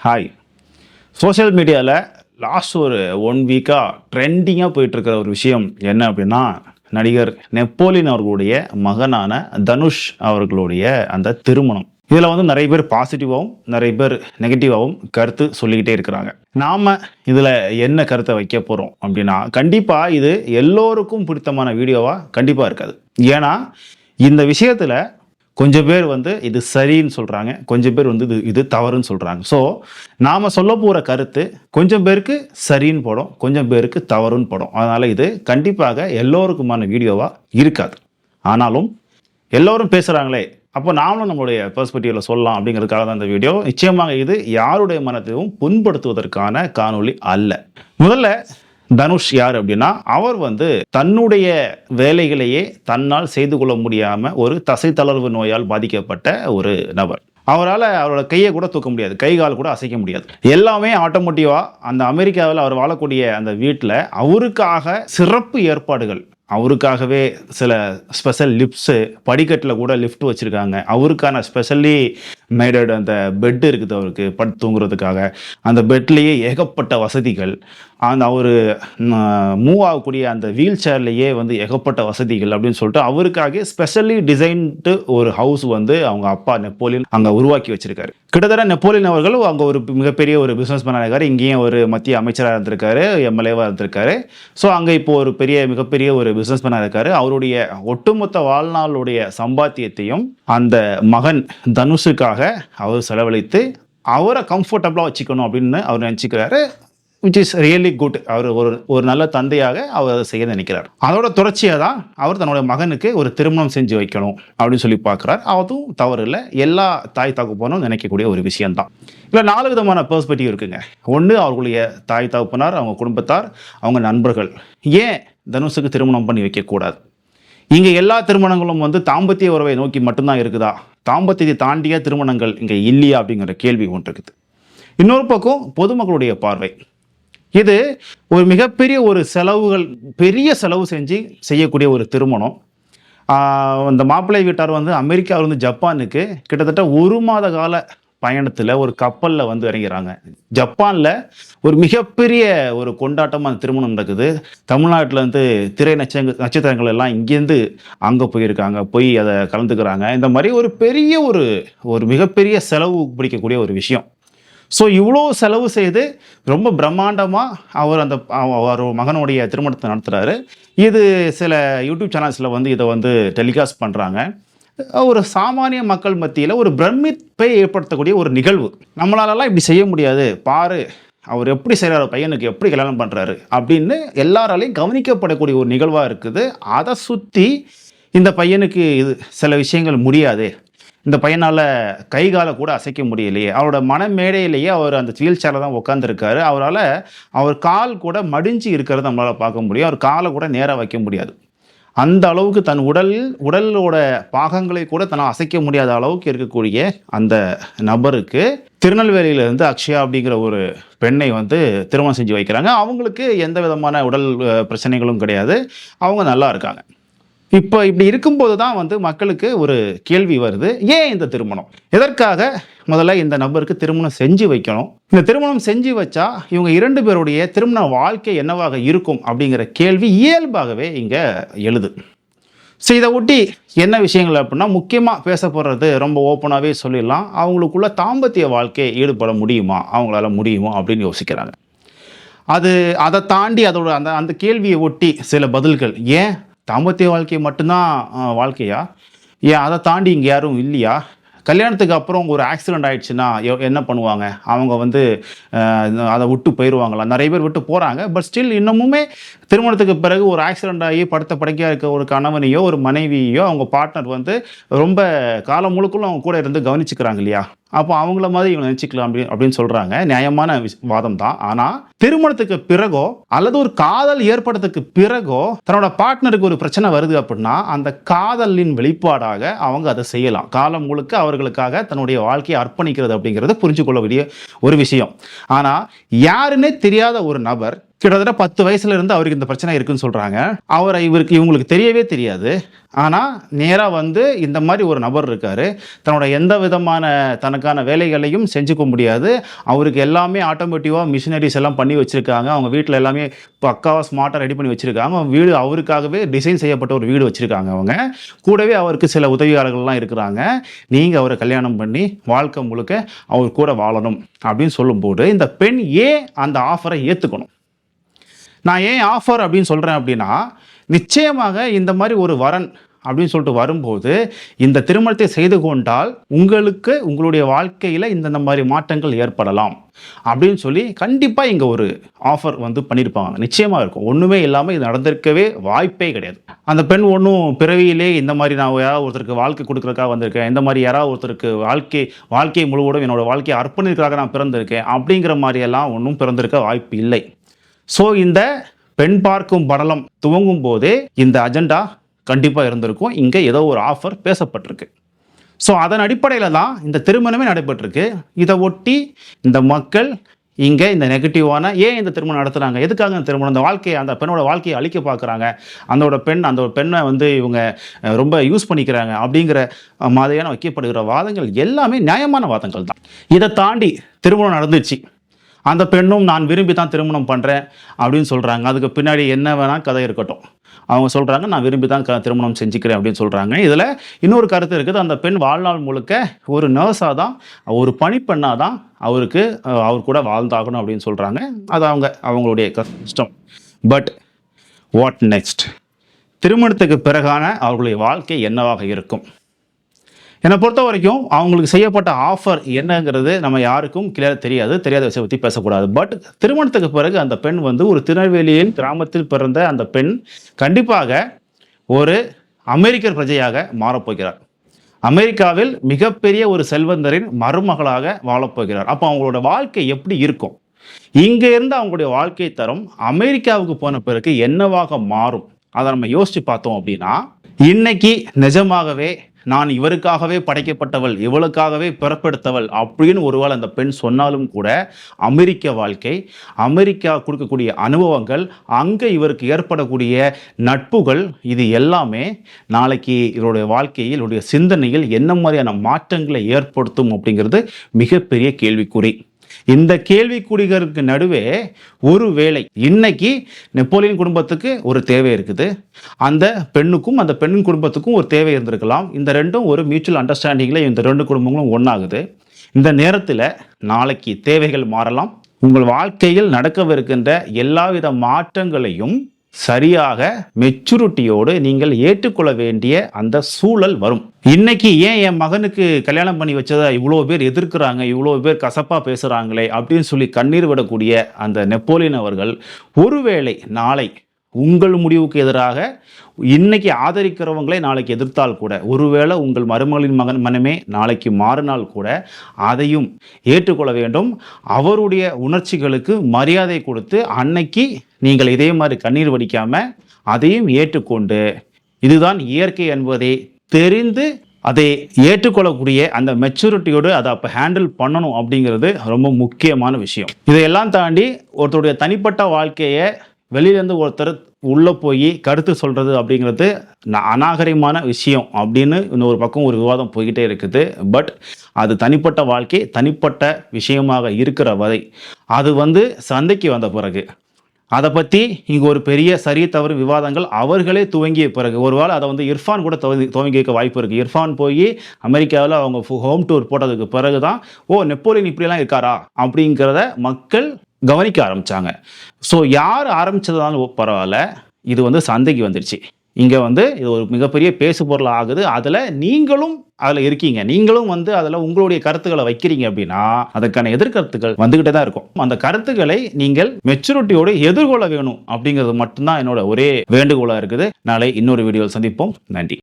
Hi. Social மீடியாவில் last ஒரு 1 வீக்காக ட்ரெண்டிங்காக போயிட்டுருக்கிற ஒரு விஷயம் என்ன அப்படின்னா, நடிகர் நெப்போலியன் அவர்களுடைய மகனான தனுஷ் அவர்களுடைய அந்த திருமணம். இதில் வந்து நிறைய பேர் பாசிட்டிவாகவும் நிறைய பேர் நெகட்டிவாகவும் கருத்து சொல்லிக்கிட்டே இருக்கிறாங்க. நாம் இதில் என்ன கருத்தை வைக்க போகிறோம் அப்படின்னா, கண்டிப்பாக இது எல்லோருக்கும் பிடித்தமான வீடியோவாக கண்டிப்பாக இருக்காது. ஏன்னா இந்த விஷயத்தில் கொஞ்சம் பேர் வந்து இது சரின்னு சொல்கிறாங்க, கொஞ்சம் பேர் வந்து இது தவறுன்னு சொல்கிறாங்க. ஸோ நாம் சொல்ல போகிற கருத்து கொஞ்சம் பேருக்கு சரின்னு படும், கொஞ்சம் பேருக்கு தவறுன்னு படும். அதனால் இது கண்டிப்பாக எல்லோருக்குமான வீடியோவாக இருக்காது. ஆனாலும் எல்லோரும் பேசுகிறாங்களே, அப்போ நாமளும் நம்மளுடைய பெர்ஸ்பெக்டிவில் சொல்லலாம் அப்படிங்கிறதுக்காக தான் இந்த வீடியோ. நிச்சயமாக இது யாருடைய மனத்தையும் புண்படுத்துவதற்கான காணொளி அல்ல. முதல்ல தனுஷ் யார் அப்படின்னா, அவர் வந்து தன்னுடைய வேலைகளையே தன்னால் செய்து கொள்ள முடியாமல் ஒரு தசை தளர்வு நோயால் பாதிக்கப்பட்ட ஒரு நபர். அவரால் அவரோட கையை கூட தூக்க முடியாது, கை கால் கூட அசைக்க முடியாது. எல்லாமே ஆட்டோமேட்டிவாக அந்த அமெரிக்காவில் அவர் வாழக்கூடிய அந்த வீட்டில் அவருக்காக சிறப்பு ஏற்பாடுகள், அவருக்காகவே சில ஸ்பெஷல் லிஃப்ட்ஸு, படிக்கட்டில் கூட லிஃப்ட் வச்சுருக்காங்க. அவருக்கான ஸ்பெஷலி மேடட் அந்த பெட்டு இருக்குது, அவருக்கு படுத்து தூங்குறதுக்காக. அந்த பெட்லேயே ஏகப்பட்ட வசதிகள், அந்த அவர் மூவ் ஆகக்கூடிய அந்த வீல் சேர்லேயே வந்து ஏகப்பட்ட வசதிகள் அப்படின்னு சொல்லிட்டு அவருக்காக ஸ்பெஷலி டிசைன்டு ஒரு ஹவுஸ் வந்து அவங்க அப்பா நெப்போலியன் அங்கே உருவாக்கி வச்சிருக்காரு. கிட்டத்தட்ட நெப்போலியன் அவர்கள் அங்கே ஒரு மிகப்பெரிய ஒரு பிஸ்னஸ் மேனாக இருக்காரு, இங்கேயும் ஒரு மத்திய அமைச்சராக இருந்திருக்காரு, எம்எல்ஏவாக இருந்திருக்காரு. ஸோ அங்கே இப்போ ஒரு மிகப்பெரிய ஒரு பிஸ்னஸ் மேனாக இருக்காரு. அவருடைய ஒட்டுமொத்த வாழ்நாளுடைய சம்பாத்தியத்தையும் அந்த மகன் தனுஷுக்காக அவர் செலவழித்து அவரை கம்ஃபர்டபுளாக வச்சுக்கணும் அப்படின்னு அவர் நினச்சிக்கிறாரு. Which is really good. அவர் ஒரு நல்ல தந்தையாக அவர் அதை செய்ய நினைக்கிறார். அதோட தொடர்ச்சியாக தான் அவர் தன்னுடைய மகனுக்கு ஒரு திருமணம் செஞ்சு வைக்கணும் அப்படின்னு சொல்லி பார்க்குறார். அதுவும் தவறு இல்லை, எல்லா தாய் தகப்பனும் நினைக்கக்கூடிய ஒரு விஷயம்தான். இல்லை 4 விதமான பெர்ஸ்பெக்டிவ் இருக்குங்க. ஒன்று, அவர்களுடைய தாய் தகப்பனார், அவங்க குடும்பத்தார், அவங்க நண்பர்கள். ஏன் தனுஷுக்கு திருமணம் பண்ணி வைக்கக்கூடாது? இங்கே எல்லா திருமணங்களும் வந்து தாம்பத்திய உறவை நோக்கி மட்டும்தான் இருக்குதா? தாம்பத்தியத்தை தாண்டிய திருமணங்கள் இங்கே இல்லையா அப்படிங்கிற கேள்வி ஒன்று இருக்குது. இன்னொரு பக்கம் பொதுமக்களுடைய பார்வை. இது ஒரு மிகப்பெரிய ஒரு செலவுகள், பெரிய செலவு செஞ்சு செய்யக்கூடிய ஒரு திருமணம். அந்த மாப்பிள்ளை வீட்டார் வந்து அமெரிக்காவிலிருந்து ஜப்பானுக்கு கிட்டத்தட்ட 1 மாத கால பயணத்தில் ஒரு கப்பலில் வந்து இறங்கிறாங்க. ஜப்பானில் ஒரு மிகப்பெரிய ஒரு கொண்டாட்டமாக திருமணம் நடக்குது. தமிழ்நாட்டில் வந்து திரை நட்சத்திரங்கள் எல்லாம் இங்கேருந்து அங்கே போயிருக்காங்க, போய் அதை கலந்துக்கிறாங்க. இந்த மாதிரி ஒரு பெரிய ஒரு மிகப்பெரிய செலவு பிடிக்கக்கூடிய ஒரு விஷயம். ஸோ இவ்வளோ செலவு செய்து ரொம்ப பிரம்மாண்டமாக அவர் மகனுடைய திருமணத்தை நடத்துகிறாரு. இது சில யூடியூப் சேனல்ஸில் வந்து இதை வந்து டெலிகாஸ்ட் பண்ணுறாங்க. ஒரு சாமானிய மக்கள் மத்தியில் ஒரு பிரமிப்பை ஏற்படுத்தக்கூடிய ஒரு நிகழ்வு. நம்மளாலலாம் இப்படி செய்ய முடியாது, பாரு அவர் எப்படி செய்கிறார், பையனுக்கு எப்படி கல்யாணம் பண்ணுறாரு அப்படின்னு எல்லாராலையும் கவனிக்கப்படக்கூடிய ஒரு நிகழ்வாக இருக்குது. அதை சுற்றி இந்த பையனுக்கு இது சில விஷயங்கள் முடியாது, இந்த பையனால் கை காலை கூட அசைக்க முடியலையே, அவரோட மனமேடையிலேயே அவர் அந்த வீல் சேரில் தான் உட்காந்துருக்காரு, அவர் கால் கூட மடிஞ்சு இருக்கிறத நம்மளால் பார்க்க முடியும், அவர் காலை கூட நேராக வைக்க முடியாது. அந்த அளவுக்கு தன் உடலோட பாகங்களை கூட தன்னால் அசைக்க முடியாத அளவுக்கு இருக்கக்கூடிய அந்த நபருக்கு திருநெல்வேலியிலேருந்து அக்ஷயா அப்படிங்கிற ஒரு பெண்ணை வந்து திருமணம் செஞ்சு வைக்கிறாங்க. அவங்களுக்கு எந்த விதமான உடல் பிரச்சனைகளும் கிடையாது, அவங்க நல்லா இருக்காங்க. இப்போ இப்படி இருக்கும்போது தான் வந்து மக்களுக்கு ஒரு கேள்வி வருது, ஏன் இந்த திருமணம், எதற்காக முதல்ல இந்த நபருக்கு திருமணம் செஞ்சு வைக்கணும், இந்த திருமணம் செஞ்சு வச்சா இவங்க 2 பேருடைய திருமண வாழ்க்கை என்னவாக இருக்கும் அப்படிங்கிற கேள்வி இயல்பாகவே இங்கே எழுது. ஸோ இதை ஒட்டி என்ன விஷயங்கள் அப்படின்னா, முக்கியமாக பேச போடுறது ரொம்ப ஓப்பனாகவே சொல்லிடலாம், அவங்களுக்குள்ள தாம்பத்திய வாழ்க்கையை ஈடுபட முடியுமா, அவங்களால முடியுமா அப்படின்னு யோசிக்கிறாங்க. அதை தாண்டி அதோட அந்த கேள்வியை ஒட்டி சில பதில்கள். ஏன் தாம்பத்திய வாழ்க்கை மட்டும்தான் வாழ்க்கையா, ஏன் அதை தாண்டி இங்கே யாரும் இல்லையா, கல்யாணத்துக்கு அப்புறம் ஒரு ஆக்சிடெண்ட் ஆகிடுச்சுன்னா என்ன பண்ணுவாங்க, அவங்க வந்து அதை விட்டு போயிடுவாங்களா? நிறைய பேர் விட்டு போகிறாங்க. பட் ஸ்டில் இன்னமுமே திருமணத்துக்கு பிறகு ஒரு ஆக்சிடெண்ட் ஆகி படுத்த படுக்கையாக இருக்க ஒரு கணவனையோ ஒரு மனைவியோ அவங்க பார்ட்னர் வந்து ரொம்ப காலம் முழுக்குள்ள அவங்க கூட இருந்து கவனிச்சுக்கிறாங்க இல்லையா? அப்போ அவங்கள மாதிரி இவங்க நினச்சிக்கலாம் அப்படின்னு சொல்கிறாங்க. நியாயமான வாதம் தான். ஆனால் திருமணத்துக்கு பிறகோ அல்லது ஒரு காதல் ஏற்படுறதுக்கு பிறகோ தன்னோட பார்ட்னருக்கு ஒரு பிரச்சனை வருது அப்படின்னா அந்த காதலின் வெளிப்பாடாக அவங்க அதை செய்யலாம். காலம் முழுக்க அவர்களுக்காக தன்னுடைய வாழ்க்கையை அர்ப்பணிக்கிறது அப்படிங்கிறத புரிஞ்சு கொள்ள வேண்டிய ஒரு விஷயம். ஆனால் யாருன்னே தெரியாத ஒரு நபர் கிட்டத்தட்ட 10 வயசுல இருந்து அவருக்கு இந்த பிரச்சனை இருக்குன்னு சொல்றாங்க. இவங்களுக்கு தெரியவே தெரியாது. ஆனா நேரா வந்து இந்த மாதிரி ஒரு நபர் இருக்காரு. தன்னோட எந்த விதமான தனக்கான வேலைகளையும் செஞ்சுக்க முடியாது. அவருக்கு எல்லாமே ஆட்டோமேட்டிவா மிஷினரிஸ் எல்லாம் பண்ணி வச்சிருக்காங்க. அவங்க வீட்டில் எல்லாமே பக்காவா ஸ்மார்ட்டா ரெடி பண்ணி வச்சிருக்காங்க. வீடு அவருக்காகவே டிசைன் செய்யப்பட்ட ஒரு வீடு வச்சிருக்காங்க அவங்க. கூடவே அவருக்கு சில உதவியாளர்கள்லாம் இருக்கிறாங்க. நீங்க அவரை கல்யாணம் பண்ணி வாழ்க்கை முழுக்க அவர் கூட வாழணும் அப்படின்னு சொல்லும்போது இந்த பெண் ஏன் அந்த ஆஃபரை ஏற்றுக்கணும்? நான் ஏன் ஆஃபர் அப்படின்னு சொல்கிறேன் அப்படின்னா, நிச்சயமாக இந்த மாதிரி ஒரு வரன் அப்படின்னு சொல்லிட்டு வரும்போது இந்த திருமணத்தை செய்து கொண்டால் உங்களுக்கு உங்களுடைய வாழ்க்கையில் இந்த மாதிரி மாற்றங்கள் ஏற்படலாம் அப்படின்னு சொல்லி கண்டிப்பாக இங்கே ஒரு ஆஃபர் வந்து பண்ணியிருப்பாங்க. நிச்சயமாக இருக்கும். ஒன்றுமே இல்லாமல் இது நடந்திருக்கவே வாய்ப்பே கிடையாது. அந்த பெண் ஒன்றும் பிறவியிலே இந்த மாதிரி நான் யாராவது ஒருத்தருக்கு வாழ்க்கை கொடுக்குறதுக்காக வந்திருக்கேன், இந்த மாதிரி யாராவது ஒருத்தருக்கு வாழ்க்கை முழுவதும் என்னோட வாழ்க்கையை அர்ப்பணிக்கிறதுக்காக நான் பிறந்திருக்கேன் அப்படிங்கிற மாதிரியெல்லாம் ஒன்றும் பிறந்திருக்க வாய்ப்பு இல்லை. ஸோ இந்த பெண் பார்க்கும் படலம் துவங்கும் போதே இந்த அஜெண்டா கண்டிப்பாக இருந்திருக்கும். இங்கே ஏதோ ஒரு ஆஃபர் பேசப்பட்டிருக்கு. ஸோ அதன் அடிப்படையில் தான் இந்த திருமணமே நடைபெற்றிருக்கு. இதை ஒட்டி இந்த மக்கள் இங்கே இந்த நெகட்டிவான ஏன் இந்த திருமணம் நடத்துகிறாங்க, எதுக்காக இந்த திருமணம், அந்த பெண்ணோட வாழ்க்கையை அழிக்க பார்க்குறாங்க, அந்த பெண்ணை வந்து இவங்க ரொம்ப யூஸ் பண்ணிக்கிறாங்க அப்படிங்கிற மாதிரியான வைக்கப்படுகிற வாதங்கள் எல்லாமே நியாயமான வாதங்கள் தான். இதை தாண்டி திருமணம் நடந்துச்சு. அந்த பெண்ணும் நான் விரும்பி தான் திருமணம் பண்ணுறேன் அப்படின்னு சொல்கிறாங்க. அதுக்கு பின்னாடி என்ன வேணால் கதை இருக்கட்டும். அவங்க சொல்கிறாங்க நான் விரும்பி தான் திருமணம் செஞ்சுக்கிறேன் அப்படின்னு சொல்கிறாங்க. இதில் இன்னொரு கருத்து இருக்குது. அந்த பெண் வாழ்நாள் முழுக்க ஒரு நர்ஸாக தான், ஒரு பணிப்பெண்ணாக தான் அவர் கூட வாழ்ந்தாகணும் அப்படின்னு சொல்கிறாங்க. அது அவங்களுடைய கஷ்டம். But what next? திருமணத்துக்கு பிறகான அவர்களுடைய வாழ்க்கை என்னவாக இருக்கும்? என்னை பொறுத்த வரைக்கும் அவங்களுக்கு செய்யப்பட்ட ஆஃபர் என்னங்கிறது நம்ம யாருக்கும் கிளியராக தெரியாத விஷயம் பற்றி பேசக்கூடாது. பட் திருமணத்துக்கு பிறகு அந்த பெண் வந்து ஒரு திருநெல்வேலியின் கிராமத்தில் பிறந்த அந்த பெண் கண்டிப்பாக ஒரு அமெரிக்கர் பிரஜையாக மாறப்போகிறார். அமெரிக்காவில் மிகப்பெரிய ஒரு செல்வந்தரின் மருமகளாக வாழப்போகிறார். அப்போ அவங்களோட வாழ்க்கை எப்படி இருக்கும்? இங்கே இருந்து அவங்களுடைய வாழ்க்கை தரம் அமெரிக்காவுக்கு போன பிறகு என்னவாக மாறும்? அதை நம்ம யோசிச்சு பார்த்தோம் அப்படின்னா, இன்னைக்கு நிஜமாகவே நான் இவருக்காகவே படைக்கப்பட்டவள், இவளுக்காகவே பிறப்பெடுத்தவள் அப்படின்னு ஒருவேளை அந்த பெண் சொன்னாலும் கூட அமெரிக்க வாழ்க்கை, அமெரிக்கா கொடுக்கக்கூடிய அனுபவங்கள், அங்கே இவருக்கு ஏற்படக்கூடிய நட்புகள், இது எல்லாமே நாளைக்கு இவருடைய வாழ்க்கையில், இவருடைய சிந்தனையில் என்ன மாதிரியான மாற்றங்களை ஏற்படுத்தும் அப்படிங்கிறது மிகப்பெரிய கேள்விக்குறி. இந்த கேள்விக்குறிகளுக்கு நடுவே ஒருவேளை இன்னைக்கு நெப்போலியன் குடும்பத்துக்கு ஒரு தேவை இருக்குது, அந்த பெண்ணுக்கும் அந்த பெண்ணின் குடும்பத்துக்கும் ஒரு தேவை இருந்திருக்கலாம். இந்த ரெண்டும் ஒரு மியூச்சுவல் அண்டர்ஸ்டாண்டிங்கில் இந்த ரெண்டு குடும்பங்களும் ஒன்றாகுது. இந்த நேரத்தில் நாளைக்கு தேவைகள் மாறலாம். உங்கள் வாழ்க்கையில் நடக்கவிருக்கின்ற எல்லாவித மாற்றங்களையும் சரியாக மெச்சூரிட்டியோடு நீங்கள் ஏற்றுக்கொள்ள வேண்டிய அந்த சூழல் வரும். இன்னைக்கு ஏன் என் மகனுக்கு கல்யாணம் பண்ணி வச்சதை இவ்வளோ பேர் எதிர்க்கிறாங்க, இவ்வளோ பேர் கசப்பா பேசுறாங்களே அப்படின்னு சொல்லி கண்ணீர் விடக்கூடிய அந்த நெப்போலியன் அவர்கள் ஒருவேளை நாளை உங்கள் முடிவுக்கு எதிராக இன்னைக்கு ஆதரிக்கிறவங்களே நாளைக்கு எதிர்த்தால் கூட, ஒருவேளை உங்கள் மருமகளின் மனமே நாளைக்கு மாறினால் கூட அதையும் ஏற்றுக்கொள்ள வேண்டும். அவருடைய உணர்ச்சிகளுக்கு மரியாதை கொடுத்து அன்னைக்கு நீங்கள் இதே மாதிரி கண்ணீர் வடிக்காம அதையும் ஏற்றுக்கொண்டு இதுதான் இயற்கை என்பதை தெரிந்து அதை ஏற்றுக்கொள்ளக்கூடிய அந்த மெச்சூரிட்டியோடு அதை அப்போ ஹேண்டில் பண்ணணும் அப்படிங்கிறது ரொம்ப முக்கியமான விஷயம். இதையெல்லாம் தாண்டி ஒருத்தருடைய தனிப்பட்ட வாழ்க்கையை வெளியிலேருந்து ஒருத்தர் உள்ளே போய் கருத்து சொல்கிறது அப்படிங்கிறது அநாகரிகமான விஷயம் அப்படின்னு இன்னொரு பக்கம் ஒரு விவாதம் போய்கிட்டே இருக்குது. பட் அது தனிப்பட்ட வாழ்க்கை, தனிப்பட்ட விஷயமாக இருக்கிற வரை அது சந்தைக்கு வந்த பிறகு அதை பற்றி இங்கே ஒரு பெரிய சரி தவறு விவாதங்கள் அவர்களே துவங்கிய பிறகு, ஒருவேளை அதை இர்ஃபான் கூட துவங்கி வைக்க வாய்ப்பு இருக்குது. இர்ஃபான் போய் அமெரிக்காவில் அவங்க ஹோம் டூர் போட்டதுக்கு பிறகு தான் நெப்போலியன் இப்படிலாம் இருக்காரா அப்படிங்கிறத மக்கள் கவனிக்க ஆரம்பித்தாங்க. ஸோ யார் ஆரம்பித்ததாலும் பரவாயில்ல, இது சந்தைக்கு வந்துடுச்சு. இங்கே இது ஒரு மிகப்பெரிய பேசு பொருள் ஆகுது. அதில் நீங்களும் அதில் இருக்கீங்க, நீங்களும் அதில் உங்களுடைய கருத்துக்களை வைக்கிறீங்க அப்படின்னா அதற்கான எதிர்கருத்துக்கள் வந்துக்கிட்டே தான் இருக்கும். அந்த கருத்துக்களை நீங்கள் மெச்சூரிட்டியோடு எதிர்கொள்ள வேணும் அப்படிங்கிறது மட்டும்தான் என்னோட ஒரே வேண்டுகோளாக இருக்குது. நாளை இன்னொரு வீடியோவில் சந்திப்போம். நன்றி.